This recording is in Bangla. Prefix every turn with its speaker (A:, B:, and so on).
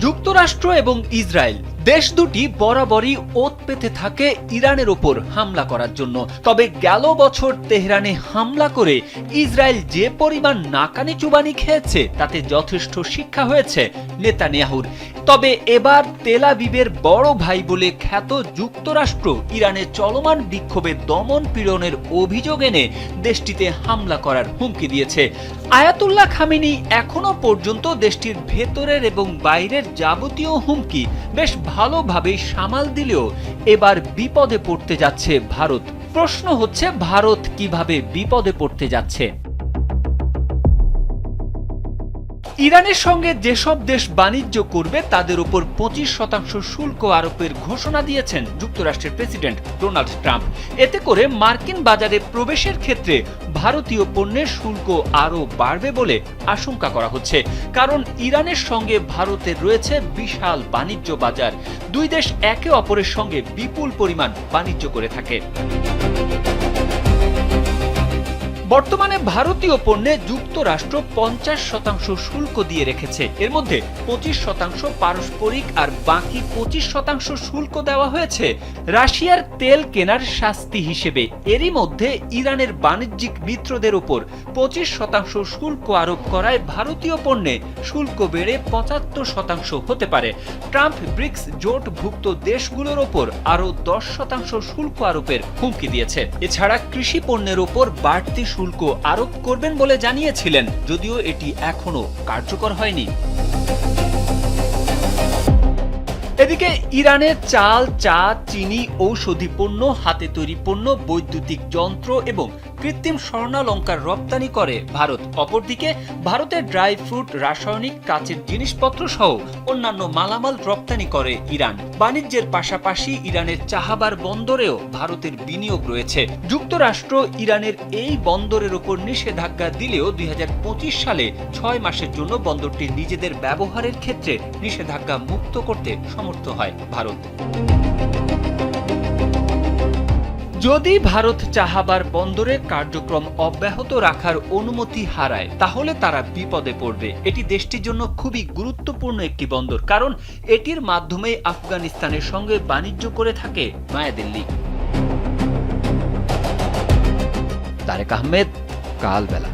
A: যুক্তরাষ্ট্র এবং ইসরায়েল দেশ দুটি বরাবরই ওত পেতে থাকে ইরানের ওপর হামলা করার জন্য। তবে গেল বছর তেহরানে হামলা করে ইসরায়েল যে পরিমাণ নাকানি চুবানি খেয়েছে তাতে যথেষ্ট শিক্ষা হয়েছে নেতানিয়াহুর। তবে এবার তেল আবিবের বড় ভাই বলে খ্যাত যুক্তরাষ্ট্র ইরানের চলমান বিক্ষোভে দমন পীড়নের অভিযোগ এনে দেশটিতে হামলা করার হুমকি দিয়েছে। আয়াতুল্লাহ খামেনি এখনো পর্যন্ত দেশটির ভেতরের এবং বাইরের যাবতীয় হুমকি বেশ ভালোভাবে সামাল দিলেও এবার বিপদে পড়তে যাচ্ছে ভারত। প্রশ্ন হচ্ছে, ভারত কিভাবে বিপদে পড়তে যাচ্ছে? ইরানের সঙ্গে যেসব দেশ বাণিজ্য করবে তাদের উপর 25% শুল্ক আরোপের ঘোষণা দিয়েছেন যুক্তরাষ্ট্রের প্রেসিডেন্ট ডোনাল্ড ট্রাম্প। এতে করে মার্কিন বাজারে প্রবেশের ক্ষেত্রে ভারতীয় পণ্যের শুল্ক আরও বাড়বে বলে আশঙ্কা করা হচ্ছে। কারণ ইরানের সঙ্গে ভারতের রয়েছে বিশাল বাণিজ্য বাজার। দুই দেশ একে অপরের সঙ্গে বিপুল পরিমাণ বাণিজ্য করে থাকে। বর্তমানে ভারতীয় পণ্যে যুক্তরাষ্ট্র 50% শুল্ক দিয়ে রেখেছে। এর মধ্যে 25% পারস্পরিক আর বাকি 25% শুল্ক দেওয়া হয়েছে রাশিয়ার তেল কেনার শাস্তি হিসেবে। এরই মধ্যে ইরানের বাণিজ্যিক মিত্রদের উপর 25% শুল্ক আরোপ করায় ভারতীয় পণ্যে শুল্ক বেড়ে 75% হতে পারে। ট্রাম্প ব্রিক্স জোটভুক্ত দেশগুলোর ওপর আরও 10% শুল্ক আরোপের হুমকি দিয়েছে। এছাড়া কৃষি পণ্যের ওপর বাড়তি শুল্ক আরোপ করবেন বলে জানিয়েছিলেন, যদিও এটি এখনো কার্যকর হয়নি। এদিকে ইরানের চাল, চা, চিনি, ঔষধি পণ্য, হাতে তৈরি পণ্য, বৈদ্যুতিক যন্ত্র এবং কৃত্রিম স্বর্ণালংকার রপ্তানি করে ভারত। অপরদিকে ভারতের ড্রাই ফ্রুট, রাসায়নিক, কাচের জিনিসপত্র সহ অন্যান্য মালামাল রপ্তানি করে ইরান। বাণিজ্যের পাশাপাশি ইরানের চাহাবার বন্দরেও ভারতের বিনিয়োগ রয়েছে। যুক্তরাষ্ট্র ইরানের এই বন্দরের উপর নিষেধাজ্ঞা দিলেও 2025 সালে 6 মাসের জন্য বন্দরটি নিজেদের ব্যবহারের ক্ষেত্রে নিষেধাজ্ঞা মুক্ত করতে সমর্থ হয় ভারত। যদি ভারত চাহাবার বন্দরে কার্যক্রম অব্যাহত রাখার অনুমতি হারায় তাহলে তারা বিপদে পড়বে। এটি দেশটির জন্য খুবই গুরুত্বপূর্ণ একটি বন্দর, কারণ এটির মাধ্যমে আফগানিস্তানের সঙ্গে বাণিজ্য করে থাকে নয়াদিল্লি। তারেক আহমেদ, কালবেলা।